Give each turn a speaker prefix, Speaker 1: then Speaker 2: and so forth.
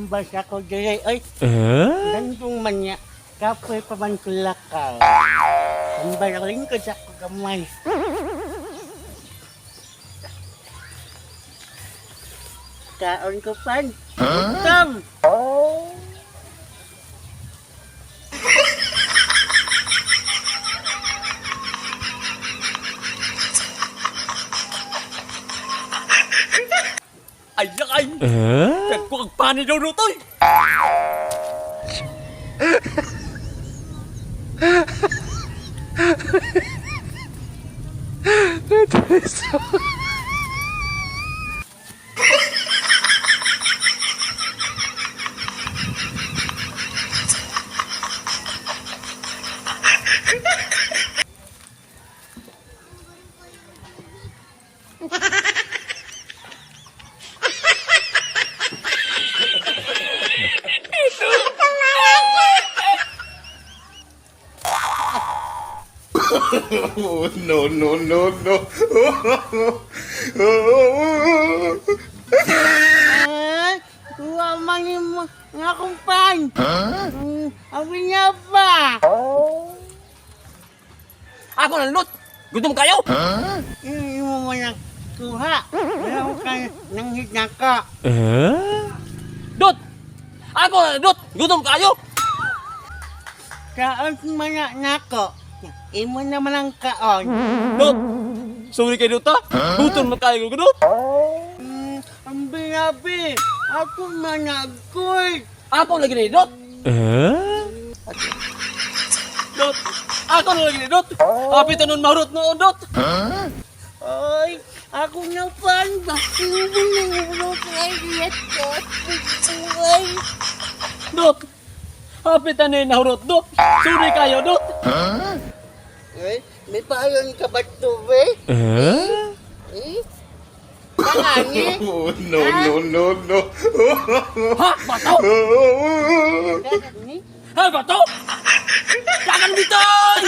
Speaker 1: Tambas ako diri. Ay, nandong man niya. Kapoy pa man kulakaw. Tambas ako lingkod sa ako gamay. Kaon ko pan. Utam!
Speaker 2: Ay, lakay! Kagko kag panin daw nutoy!
Speaker 3: Oh, no, no, no, no.
Speaker 1: Tuwa man yung mga kumpan. Ang niya ba?
Speaker 2: Ako na lunod! Gutom kayo!
Speaker 1: Hindi mo man ang tuha. Meron ka nang hitnaka.
Speaker 2: Dot! Ako na lunod! Gutom kayo!
Speaker 1: Kaon man na nako. Imo naman ang kaon.
Speaker 2: Dot! Sorry kayo Dot ha? Gutom na kayo Dot!
Speaker 1: Ang binabi. Ako managkoy.
Speaker 2: Ako lagi ni Dot! Dot! Ako na lagi ni Dot! Apit nun mahurot noon Dot!
Speaker 1: Ay, ako na pan. Bakit mo kay
Speaker 2: Dot! Apit na nahurot Dot! Sorry kayo Dot!
Speaker 1: Ay, may paayon ka ba ito, be? Kangani?
Speaker 3: Oh, no, no, no, no.
Speaker 2: Ha? Bato?
Speaker 1: Kangani?
Speaker 2: Ha? Bato? Jangan bitoy!